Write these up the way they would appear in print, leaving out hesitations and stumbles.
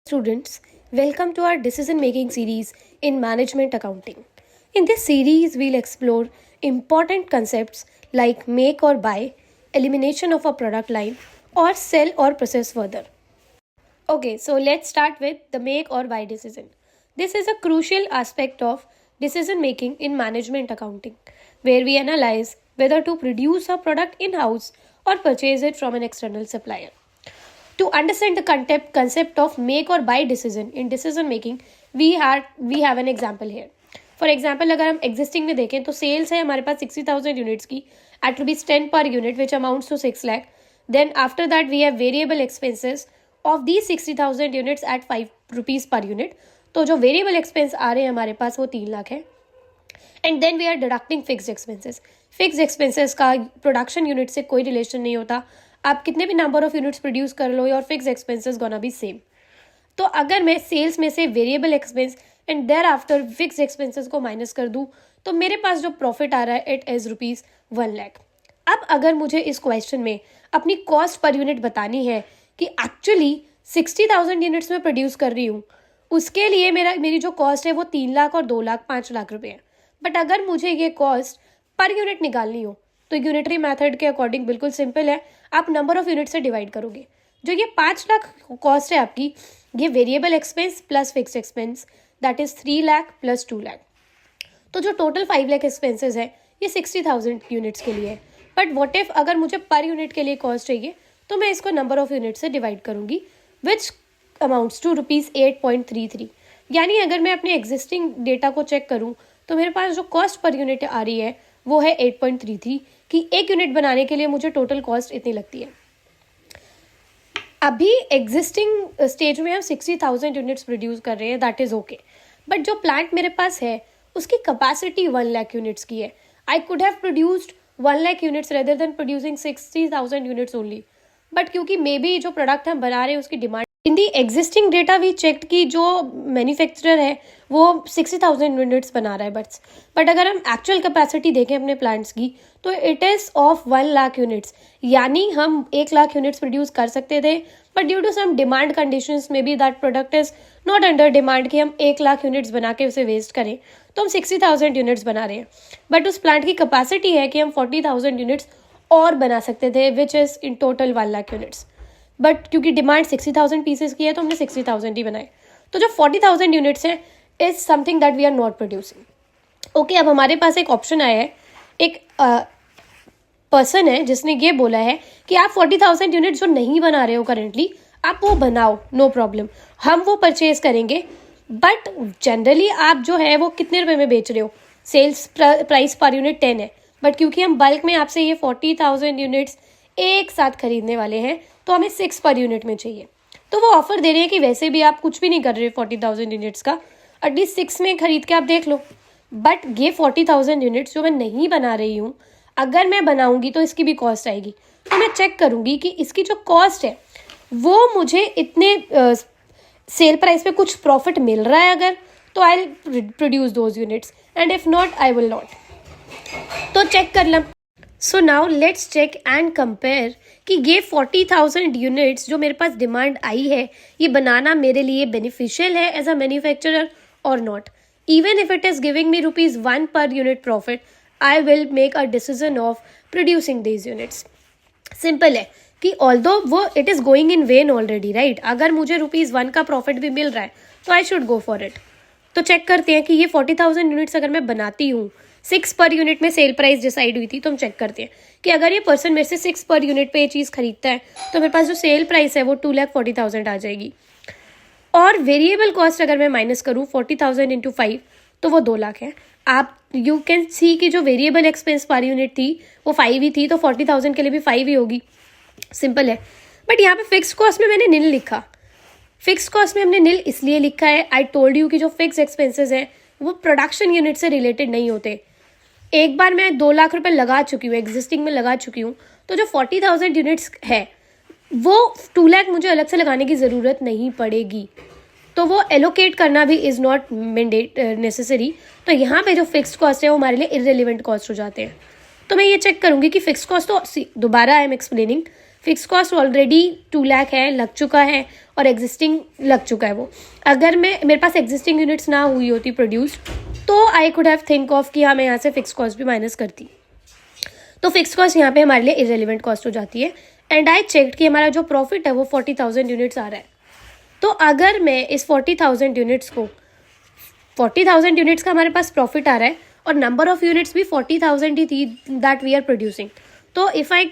Students, welcome to our decision making series in management accounting. In this series, we'll explore important concepts like make or buy, elimination of a product line, or sell or process further. Okay, so let's start with the make or buy decision. This is a crucial aspect of decision making in management accounting, where we analyze whether to produce a product in house or purchase it from an external supplier. To understand the concept of make or buy decision in decision making, we have an example here. For example अगर हम existing में देखें तो sales है हमारे पास 60,000 units की at ₹10 per unit which amounts to 6 lakh. Then after that we have variable expenses of the 60,000 units at ₹5 per unit. तो जो वेरिएबल एक्सपेंस आ रहे हैं हमारे पास वो 3 लाख है. And then we are deducting fixed expenses. Fixed expenses का production unit से कोई रिलेशन नहीं होता. आप कितने भी नंबर ऑफ यूनिट्स प्रोड्यूस कर लो और fix expenses gonna be same. तो अगर मैं सेल्स में से variable expense and there after fix expenses को माइनस कर दूं तो मेरे पास जो प्रॉफिट आ रहा है इट इज़ ₹1 लाख. अब अगर मुझे इस क्वेश्चन में अपनी कॉस्ट पर यूनिट बतानी है कि एक्चुअली 60,000 यूनिट्स में प्रोड्यूस कर रही हूँ, उसके लिए मेरी जो कॉस्ट है वो 3 लाख और 2 लाख 5 लाख रुपए है. बट अगर मुझे ये कॉस्ट पर यूनिट निकालनी हो तो यूनिटरी मेथड के अकॉर्डिंग बिल्कुल सिंपल है. आप नंबर ऑफ यूनिट से डिवाइड करोगे. जो ये 5 लाख कॉस्ट है आपकी, ये variable expense plus fix expense that is 3 lakh plus 2 lakh. तो जो टोटल 5 लाख एक्सपेंसेस है ये 60,000 यूनिट्स के लिए है. बट व्हाट इफ अगर मुझे पर यूनिट के लिए कॉस्ट चाहिए तो मैं इसको नंबर ऑफ यूनिट से डिवाइड करूंगी विच अमाउंट्स टू ₹8.33. यानी अगर मैं अपने एग्जिस्टिंग डेटा को चेक करूं तो मेरे पास जो कॉस्ट पर यूनिट आ रही है वो है 8.33 कि एक यूनिट बनाने के लिए मुझे टोटल कॉस्ट इतनी लगती है. अभी एग्जिस्टिंग स्टेज में हम 60,000 यूनिट्स प्रोड्यूस कर रहे हैं, दैट इज़ ओके. बट जो प्लांट मेरे पास है उसकी कैपेसिटी 1 लाख यूनिट्स की है. I could have produced 1 lakh units rather than producing 60,000 units only. But क्योंकि मे बी जो प्रोडक्ट हम बना रहे हैं उसकी demand in the existing data we check की जो मैन्युफैक्चरर है वो 60,000 यूनिट्स बना रहा है. बट अगर हम एक्चुअल कैपेसिटी देखें अपने प्लांट्स की तो it is of 1 lakh units. यानी हम 1 लाख यूनिट्स प्रोड्यूस कर सकते थे, but due to some demand conditions may be that product is not under demand कि हम 1 लाख यूनिट्स बना के उसे वेस्ट करें, तो हम 60,000 यूनिट्स बना रहे हैं. बट उस प्लांट की कैपेसिटी है कि हम 40,000 यूनिट्स और बना सकते थे which is in total 1 lakh units. But क्योंकि डिमांड 60,000 पीसेस की है तो हमने 60,000 ही बनाए. तो जो 40,000 यूनिट्स हैं is something that we are not producing. Okay, अब हमारे पास एक ऑप्शन आया है. एक पर्सन है जिसने ये बोला है कि आप 40,000 यूनिट जो नहीं बना रहे हो करेंटली आप वो बनाओ, नो प्रॉब्लम, हम वो परचेज करेंगे. बट जनरली आप जो है वो कितने रुपए में बेच रहे हो? सेल्स प्राइस पर यूनिट 10 है. बट क्योंकि हम बल्क में आपसे ये 40,000 यूनिट्स एक साथ खरीदने वाले हैं तो हमें 6 पर यूनिट में चाहिए. तो वो ऑफर दे रहे हैं कि वैसे भी आप कुछ भी नहीं कर रहे 40,000 यूनिट्स का, एटलीस्ट 6 में खरीद के आप देख लो. बट ये 40,000 यूनिट्स जो मैं नहीं बना रही हूँ, अगर मैं बनाऊंगी तो इसकी भी कॉस्ट आएगी. तो मैं चेक करूंगी कि इसकी जो कॉस्ट है वो मुझे इतने सेल प्राइस पे कुछ प्रॉफिट मिल रहा है अगर, तो I produce those units and if not I will not. तो चेक कर लो. So now let's check and compare कि ये 40,000 यूनिट्स जो मेरे पास डिमांड आई है ये बनाना मेरे लिए बेनिफिशियल है एज अ मैन्युफैक्चरर और not. Even if it is giving me ₹1 per unit profit, I will make a decision of producing these units. Simple है कि ऑल्दो वो it is going in when already, right. अगर मुझे ₹1 का profit भी मिल रहा है तो I should go for it. तो चेक करते हैं कि ये 40,000 यूनिट्स अगर मैं बनाती हूँ, 6 पर यूनिट में सेल प्राइस डिसाइड हुई थी, तो हम चेक करते हैं कि अगर ये पर्सन मेरे से 6 पर यूनिट पे ये चीज़ खरीदता है तो मेरे पास जो सेल प्राइस है वो 2,40,000 आ जाएगी. और वेरिएबल कॉस्ट अगर मैं माइनस करूँ 40,000 इंटू 5 तो वो 2 लाख है. आप यू कैन सी कि जो वेरिएबल एक्सपेंस पर यूनिट थी वो 5 ही थी, तो 40,000 के लिए भी 5 ही होगी. सिंपल है. बट यहाँ पे फिक्स कॉस्ट में मैंने निल लिखा. फिक्स कॉस्ट में हमने निल इसलिए लिखा है, आई टोल्ड यू कि जो फिक्स एक्सपेंसेस हैं वो प्रोडक्शन यूनिट से रिलेटेड नहीं होते. एक बार मैं 2 लाख रुपए लगा चुकी हूँ, एग्जिस्टिंग में लगा चुकी हूँ, तो जो 40,000 यूनिट्स है वो 2 लाख मुझे अलग से लगाने की ज़रूरत नहीं पड़ेगी. तो वो एलोकेट करना भी इज़ नॉट नेसेसरी. तो यहाँ पे जो फिक्स्ड कॉस्ट है वो हमारे लिए इररिलेवेंट कॉस्ट हो जाते हैं. तो मैं ये चेक करूँगी कि फिक्स कॉस्ट तो दोबारा I am explaining, fix cost already 2 lakh है, लग चुका है और एग्जिस्टिंग लग चुका है वो। अगर मेरे पास एग्जिस्टिंग यूनिट्स ना हुई होती प्रोड्यूस, तो I could have think of कि हाँ मैं यहाँ से फिक्स कॉस्ट भी माइनस करती। तो फिक्स कॉस्ट यहाँ पे हमारे लिए इरेलीवेंट कॉस्ट हो जाती है। एंड आई चेक्ड कि हमारा जो प्रॉफिट है वो 40,000 यूनिट्स आ रहा है। तो अगर मैं इस 40,000 यूनिट्स को 40,000 यूनिट्स का हमारे पास प्रॉफिट आ रहा है और नंबर ऑफ यूनिट्स भी 40,000 ही थी दैट वी आर प्रोड्यूसिंग, तो if I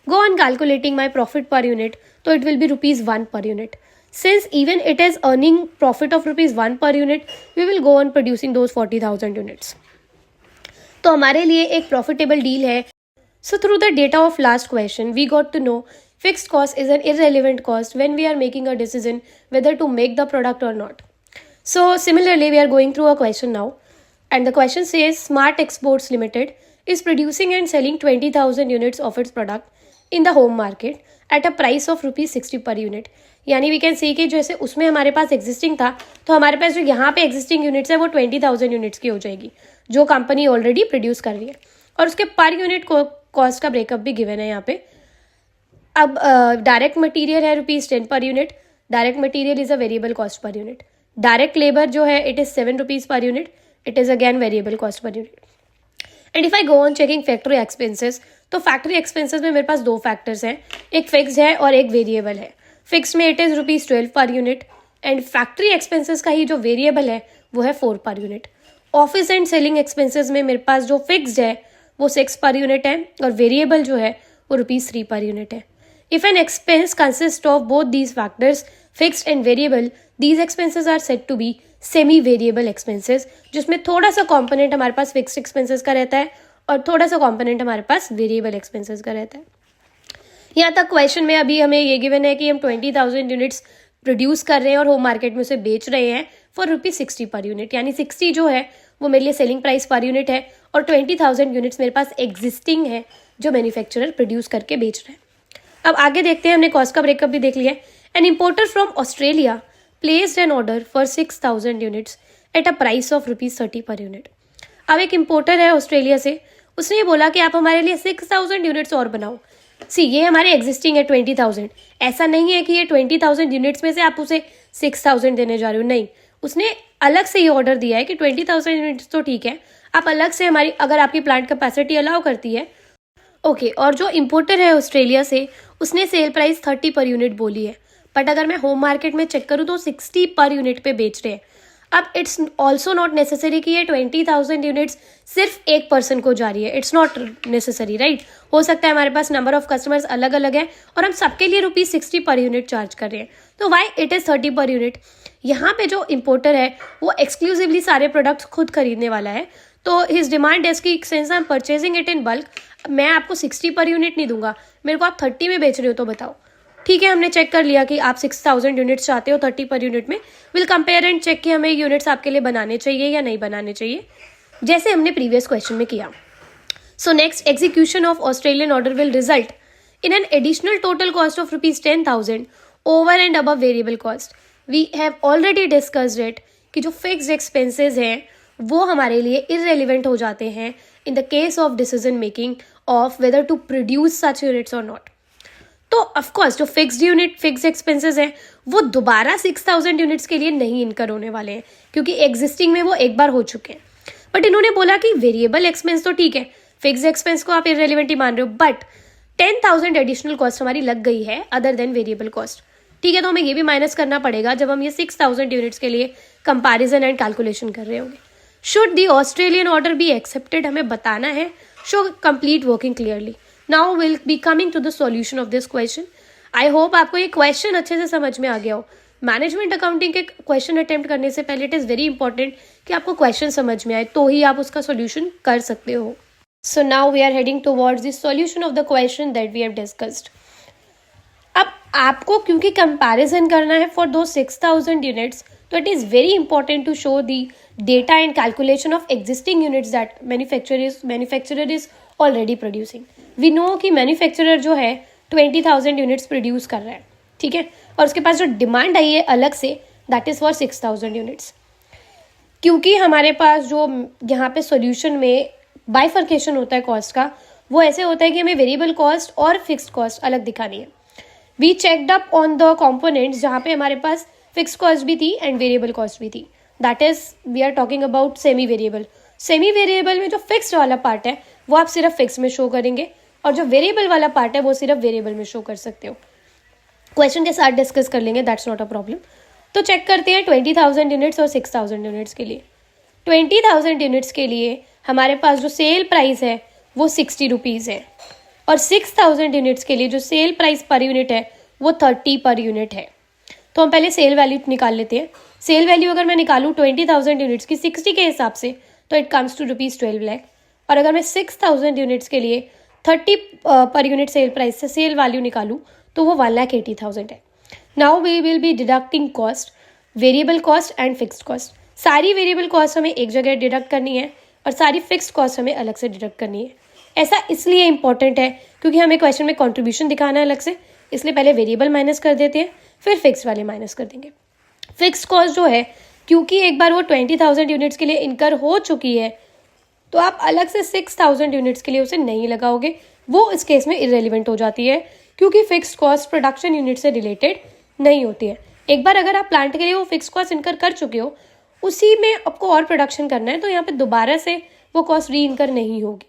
go on calculating my profit per unit, so it will be ₹1 per unit. Since even it is earning profit of ₹1 per unit, we will go on producing those 40,000 units. तो हमारे लिए एक profitable deal है. So through the data of last question, we got to know fixed cost is an irrelevant cost when we are making a decision whether to make the product or not. So similarly, we are going through a question now, and the question says Smart Exports Limited is producing and selling 20,000 units of its product in the home market at a price of ₹60 per unit. यानी we can see कि जैसे उसमें हमारे पास existing था, तो हमारे पास जो यहाँ पे एग्जिस्टिंग यूनिट्स है वो 20,000 यूनिट्स की हो जाएगी जो कंपनी ऑलरेडी प्रोड्यूस कर रही है, और उसके पर यूनिट कॉस्ट का ब्रेकअप भी गिवन है यहाँ पे. अब डायरेक्ट मटीरियल है ₹10 per unit. Direct material is a variable cost per unit. Direct labour जो है it is ₹7 per unit. It is again variable cost per unit. And if I go on checking factory expenses, तो factory expenses में मेरे पास दो factors हैं, एक fixed है और एक वेरिएबल है. फिक्स्ड में it is ₹12 per unit, and factory expenses का ही जो वेरिएबल है वो है 4 per unit. Office and selling expenses में मेरे पास जो फिक्स्ड है वो 6 पर यूनिट है और वेरिएबल जो है वो ₹3 पर यूनिट है. If an expense consist of both these factors, fixed and variable, these expenses are said to be semi variable expenses, जिसमें थोड़ा सा कॉम्पोनेंट हमारे पास फिक्स्ड एक्सपेंसेस का रहता है और थोड़ा सा कॉम्पोनेंट हमारे पास वेरिएबल एक्सपेंसेस का रहता है. यहाँ तक क्वेश्चन में अभी हमें ये गिवन है कि हम 20,000 यूनिट्स प्रोड्यूस कर रहे हैं और होम मार्केट में उसे बेच रहे हैं फॉर ₹60 पर यूनिट. यानी 60 जो है वो मेरे लिए सेलिंग प्राइस पर यूनिट है और 20,000 यूनिट्स मेरे पास एग्जिस्टिंग है जो मैन्युफैक्चरर प्रोड्यूस करके बेच रहे हैं. अब आगे देखते हैं, हमने कॉस्ट का ब्रेकअप भी देख लिया है. An importer from Australia placed an order for 6,000 units at a price of ₹30 per unit. अब एक इम्पोर्टर है ऑस्ट्रेलिया से, उसने ये बोला कि आप हमारे लिए 6,000 यूनिट्स और बनाओ. सी ये हमारे एग्जिस्टिंग है 20,000. ऐसा नहीं है कि ये 20,000 यूनिट्स में से आप उसे 6,000 देने जा रहे हो, नहीं. उसने अलग से ये ऑर्डर दिया है कि 20,000 यूनिट्स तो ठीक है, आप अलग से हमारी, अगर आपकी प्लांट कैपेसिटी अलाउ करती है, ओके. और जो इम्पोर्टर है ऑस्ट्रेलिया से, उसने सेल प्राइस 30 पर यूनिट बोली है, बट अगर मैं होम मार्केट में चेक करूँ तो 60 पर यूनिट पे बेच रहे हैं. अब इट्स ऑल्सो नॉट नेसेसरी कि ये 20,000 यूनिट्स सिर्फ एक पर्सन को जा रही है. It's not necessary, right. हो सकता है हमारे पास नंबर ऑफ कस्टमर्स अलग अलग है और हम सबके लिए ₹60 पर यूनिट चार्ज कर रहे हैं. तो why it is 30 per unit. यहाँ पे जो इम्पोर्टर है वो एक्सक्लूसिवली सारे प्रोडक्ट्स खुद खरीदने वाला है, तो हिज डिमांड इज की since I am purchasing it in bulk, मैं आपको 60 पर यूनिट नहीं दूंगा, मेरे को आप 30 में बेच रहे हो तो बताओ. ठीक है, हमने चेक कर लिया कि आप 6,000 यूनिट्स चाहते हो 30 पर यूनिट में. विल कंपेयर एंड चेक कि हमें यूनिट्स आपके लिए बनाने चाहिए या नहीं बनाने चाहिए, जैसे हमने प्रीवियस क्वेश्चन में किया. So next, execution of Australian order will result in an additional total cost of ₹10,000 over and above variable cost. We have already discussed it कि जो फिक्स्ड एक्सपेंसेस हैं वो हमारे लिए इररेलेवेंट हो जाते हैं in the case of decision making of whether to produce such units और नॉट. तो ऑफकोर्स जो फिक्स्ड एक्सपेंसेस हैं वो दोबारा 6,000 यूनिट्स के लिए नहीं इनकर होने वाले हैं, क्योंकि एग्जिस्टिंग में वो एक बार हो चुके हैं. बट इन्होंने बोला कि वेरिएबल एक्सपेंस तो ठीक है, फिक्स्ड एक्सपेंस को आप इररेलेवेंट ही मान रहे हो, बट 10,000 एडिशनल कॉस्ट हमारी लग गई है अदर देन वेरिएबल कॉस्ट. ठीक है, तो हमें ये भी माइनस करना पड़ेगा जब हम ये 6,000 यूनिट्स के लिए कंपैरिजन एंड कैलकुलेशन कर रहे होंगे. Should the Australian order be accepted, हमें बताना है. Show complete working clearly. Now will be coming to the solution of this question. I hope आपको ये क्वेश्चन अच्छे से समझ में आ गया हो. मैनेजमेंट अकाउंटिंग के क्वेश्चन अटेम्प्ट करने से पहले इट इज़ वेरी इंपॉर्टेंट कि आपको क्वेश्चन समझ में आए, तो ही आप उसका सॉल्यूशन कर सकते हो. So now we are heading towards the solution of the question that we have discussed. अब आपको क्योंकि कंपैरिजन करना है फॉर दो 6,000 यूनिट्स, तो it is very important to show the data and calculation of existing units that manufacturer is already producing. We know कि manufacturer जो है 20,000 यूनिट्स प्रोड्यूस कर रहा है, ठीक है, और उसके पास जो डिमांड आई है अलग say that is for 6,000 units. क्योंकि हमारे पास जो यहाँ पे सॉल्यूशन में बाइफर्केशन होता है कॉस्ट का, वो ऐसे होता है कि हमें वेरिएबल कॉस्ट और फिक्स्ड कॉस्ट अलग दिखानी है. We checked up on the components जहाँ पे हमारे पास फिक्स कॉस्ट भी थी एंड वेरिएबल कॉस्ट भी थी. That is we are talking about semi variable. Semi variable में जो फिक्स्ड वाला पार्ट है वो आप सिर्फ फिक्स में शो करेंगे और जो वेरिएबल वाला पार्ट है वो सिर्फ वेरिएबल में शो कर सकते हो. क्वेश्चन के साथ डिस्कस कर लेंगे, दैट्स नॉट अ प्रॉब्लम. तो चेक करते हैं 20,000 यूनिट्स और 6,000 यूनिट्स के लिए. 20,000 यूनिट्स के लिए हमारे पास जो सेल प्राइस है वो 60 रुपीज़ है और 6,000 यूनिट्स के लिए जो सेल प्राइस पर यूनिट है वो 30 पर यूनिट है. तो हम पहले सेल वैल्यू निकाल लेते हैं. सेल वैल्यू अगर मैं निकालूँ 20,000 यूनिट्स की 60 के हिसाब से तो इट कम्स टू ₹12 लाख. और अगर मैं 6,000 यूनिट्स के लिए 30 पर यूनिट सेल प्राइस से सेल वैल्यू निकालूँ तो वो 1,80,000 है. Now we will be deducting cost, variable cost and fixed cost. सारी वेरिएबल कॉस्ट हमें एक जगह डिडक्ट करनी है और सारी फिक्स्ड कॉस्ट हमें अलग से डिडक्ट करनी है. ऐसा इसलिए इंपॉर्टेंट है क्योंकि हमें क्वेश्चन में कंट्रीब्यूशन दिखाना है अलग से, इसलिए पहले वेरिएबल माइनस कर देते हैं फिर फिक्स्ड वाले माइनस कर देंगे. फिक्स्ड कॉस्ट जो है क्योंकि एक बार वो 20,000 यूनिट्स के लिए इनकर हो चुकी है तो आप अलग से 6,000 यूनिट्स के लिए उसे नहीं लगाओगे, वो इस केस में इररेलेवेंट हो जाती है क्योंकि फिक्स्ड कॉस्ट प्रोडक्शन यूनिट से रिलेटेड नहीं होती है. एक बार अगर आप प्लांट के लिए वो फिक्स्ड कॉस्ट इनकर कर चुके हो, उसी में आपको और प्रोडक्शन करना है तो यहाँ पे दोबारा से वो कॉस्ट री इनकर नहीं होगी.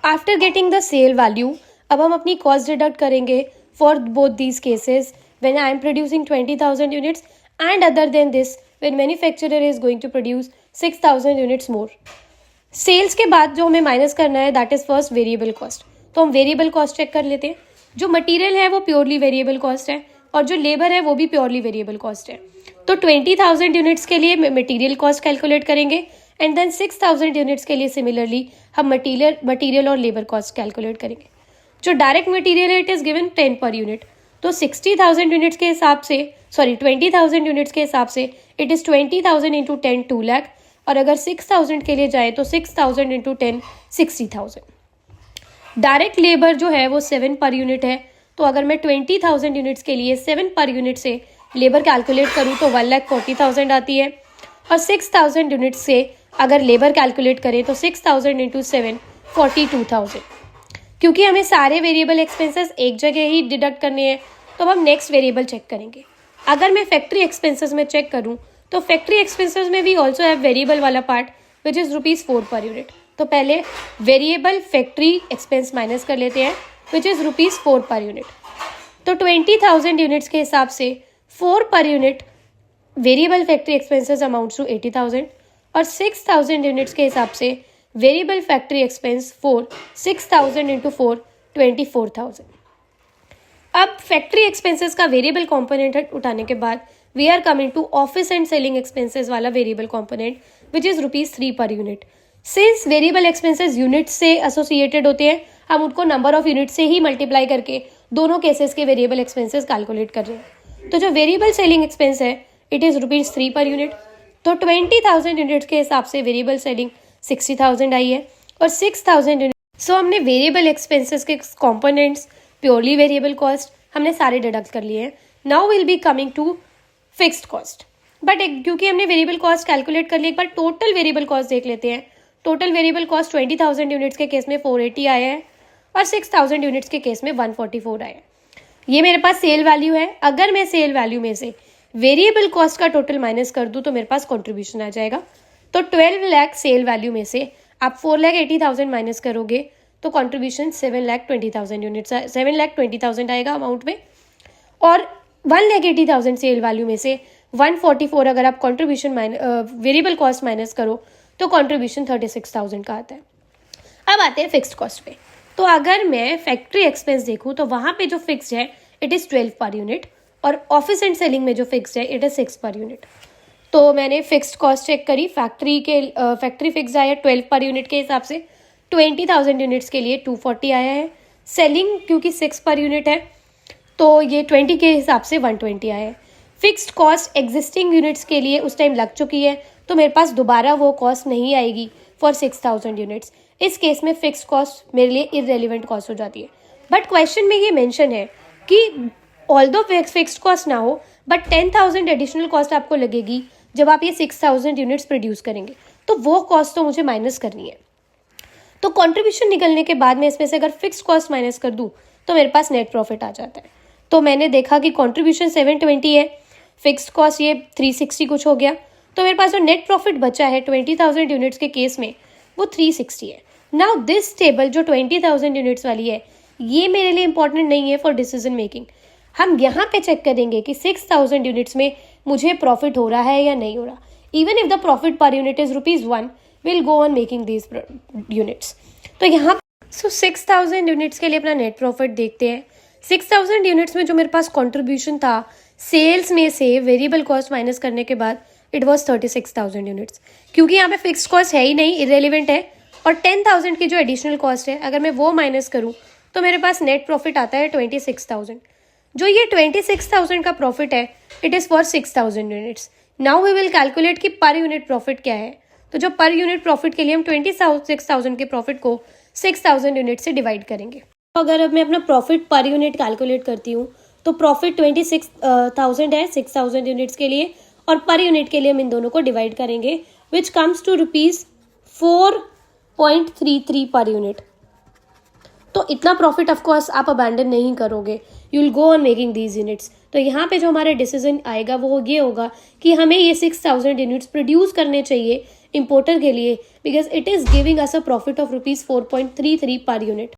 After getting the sale value अब हम अपनी कॉस्ट डिडक्ट करेंगे for both these cases when I am producing 20,000 units and other than this when manufacturer is going to produce 6,000 units more. Sales के बाद जो हमें माइनस करना है that is first variable cost. तो हम वेरिएबल कॉस्ट चेक कर लेते हैं. जो मटेरियल है वो प्योरली वेरिएबल कॉस्ट है और जो लेबर है वो भी प्योरली वेरिएबल कॉस्ट है. तो 20,000 यूनिट्स के लिए मटेरियल कॉस्ट कैलकुलेट करेंगे एंड देन 6,000 यूनिट्स के लिए सिमिलरली हम मटेरियल और लेबर कॉस्ट कैलकुलेट करेंगे. जो डायरेक्ट मटेरियल है it is given 10 per unit. तो 60,000 यूनिट्स के हिसाब से 20,000 यूनिट्स के हिसाब से इट इज़ 20,000 इंटू 10 2 लाख और अगर 6,000 के लिए जाए तो 6,000 इंटू 10 60,000. डायरेक्ट लेबर जो है वो 7 पर यूनिट है. तो अगर मैं 20,000 यूनिट्स के लिए 7 पर यूनिट से लेबर कैलकुलेट करूँ तो 1,40,000 आती है और 6,000 यूनिट्स से अगर लेबर कैलकुलेट करें तो 6,000 इंटू 7 42,000. क्योंकि हमें सारे वेरिएबल एक्सपेंसेस एक जगह ही डिडक्ट करने हैं तो हम नेक्स्ट वेरिएबल चेक करेंगे. अगर मैं फैक्ट्री एक्सपेंसेस में चेक करूँ तो फैक्ट्री एक्सपेंसेस में भी ऑल्सो हैव वेरिएबल वाला part which is ₹4 per unit. तो पहले वेरिएबल फैक्ट्री एक्सपेंस माइनस कर लेते हैं विच इज़ ₹4 पर यूनिट. तो 20,000 यूनिट्स के हिसाब से 4 per unit variable factory expenses amounts to 80,000 और 6,000 यूनिट्स के हिसाब से वेरिएबल फैक्ट्री एक्सपेंस 6,000 इंटू 4 24,000. अब फैक्ट्री एक्सपेंसेस का वेरिएबल कॉम्पोनेंट उठाने के बाद we are coming to office and selling expenses वाला variable component which is ₹3 per unit. Since variable expenses unit से एसोसिएटेड होते हैं हम उनको नंबर ऑफ यूनिट से ही मल्टीप्लाई करके दोनों केसेस के वेरिएबल एक्सपेंसेस कैलकुलेट कर रहे हैं. तो जो वेरिएबल सेलिंग एक्सपेंस है इट इज़ ₹3 पर यूनिट. तो 20,000 यूनिट्स के हिसाब से वेरिएबल सेलिंग 60,000 आई है और 6,000 यूनिट. सो हमने वेरिएबल एक्सपेंसेस के कॉम्पोनेंट्स प्योरली वेरिएबल कॉस्ट हमने सारे डिडक्ट कर लिए हैं. Now will be coming to fixed cost. But क्योंकि हमने वेरिएबल कॉस्ट कैलकुलेट कर ली एक बार टोटल वेरिएबल कॉस्ट देख लेते हैं. टोटल वेरिएबल कॉस्ट 20,000 यूनिट्स के केस में 480 आया है और 6,000 यूनिट्स के केस में 144 आया है. ये मेरे पास सेल वैल्यू है. अगर मैं सेल वैल्यू में से वेरिएबल कॉस्ट का टोटल माइनस कर दूँ तो मेरे पास कॉन्ट्रीब्यूशन आ जाएगा. तो 12 लाख सेल वैल्यू में से आप 4,80,000 माइनस करोगे तो कॉन्ट्रीब्यूशन 7,20,000 यूनिट्स 7,20,000 आएगा अमाउंट में. और 1,80,000 सेल वैल्यू में से 144 अगर आप कॉन्ट्रीब्यूशन वेरिएबल कॉस्ट माइनस करो तो कॉन्ट्रीब्यूशन 36,000 का आता है. अब आते हैं फिक्स्ड कॉस्ट पे. तो अगर मैं फैक्ट्री एक्सपेंस देखूँ तो वहाँ पे जो फिक्स्ड है इट इज़ 12 पर यूनिट और ऑफिस एंड सेलिंग में जो फिक्स्ड है इट इज़ 6 पर यूनिट. तो मैंने फिक्स्ड कॉस्ट चेक करी. फैक्ट्री फिक्स आया 12 पर यूनिट के हिसाब से. 20,000 यूनिट्स के लिए 240 आया है. सेलिंग क्योंकि 6 पर यूनिट है तो ये 20 के हिसाब से 120 आया है. फिक्स्ड कॉस्ट एग्जिस्टिंग यूनिट्स के लिए उस टाइम लग चुकी है तो मेरे पास दोबारा वो कॉस्ट नहीं आएगी फॉर 6,000 यूनिट्स. इस केस में फिक्स्ड कॉस्ट मेरे लिए इररेलेवेंट कॉस्ट हो जाती है. बट क्वेश्चन में ये मेंशन है कि ऑल्दो फिक्स्ड कॉस्ट ना हो बट 10,000 एडिशनल कॉस्ट आपको लगेगी जब आप ये 6,000 यूनिट्स प्रोड्यूस करेंगे तो वो कॉस्ट तो मुझे माइनस करनी है. तो कंट्रीब्यूशन निकलने के बाद में इसमें से अगर फिक्स्ड कॉस्ट माइनस कर दूँ तो मेरे पास नेट प्रॉफिट आ जाता है. तो मैंने देखा कि कॉन्ट्रीब्यूशन 720 है, फिक्स्ड कॉस्ट ये 360 कुछ हो गया, तो मेरे पास जो नेट प्रॉफिट बचा है 20,000 यूनिट्स के केस में वो 360 है। नाउ दिस टेबल जो 20,000 यूनिट्स वाली है ये मेरे लिए इंपॉर्टेंट नहीं है फॉर डिसीजन मेकिंग। हम यहाँ पे चेक करेंगे कि 6,000 यूनिट्स में मुझे प्रॉफिट हो रहा है या नहीं हो रहा। Even if the profit per unit is ₹1 will go on making these units. तो यहाँ 6,000 यूनिट्स के लिए अपना नेट प्रॉफिट देखते हैं। 6,000 यूनिट्स में जो मेरे पास कॉन्ट्रीब्यूशन था सेल्स में से वेरिएबल कॉस्ट माइनस करने के बाद इट वॉज 36,000 यूनिट्स। क्योंकि यहाँ पे फिक्स्ड कॉस्ट है ही नहीं, इरेलीवेंट है, और 10,000 की जो एडिशनल कॉस्ट है अगर मैं वो माइनस करूँ तो मेरे पास नेट प्रॉफिट आता है 26,000। जो ये 26,000 का प्रॉफिट है it is for 6,000 units. Now we will calculate कि पर यूनिट प्रॉफिट क्या है। तो जो पर यूनिट प्रॉफिट के लिए हम 26,000 के प्रॉफिट को 6,000 यूनिट से डिवाइड करेंगे। तो अगर अब मैं अपना प्रॉफिट पर यूनिट कैलकुलेट करती हूँ तो प्रॉफिट 26,000 है 6,000 यूनिट्स के लिए, और पर यूनिट के लिए हम इन दोनों को डिवाइड करेंगे which comes to ₹4.33 per unit. तो इतना प्रॉफिट ऑफकोर्स आप अबैंडन नहीं करोगे, you will go on making these units. तो यहाँ पे जो हमारा डिसीजन आएगा वो ये होगा कि हमें ये 6,000 यूनिट्स प्रोड्यूस करने चाहिए इंपोर्टर के लिए, because it is giving us a profit of ₹4.33 per unit.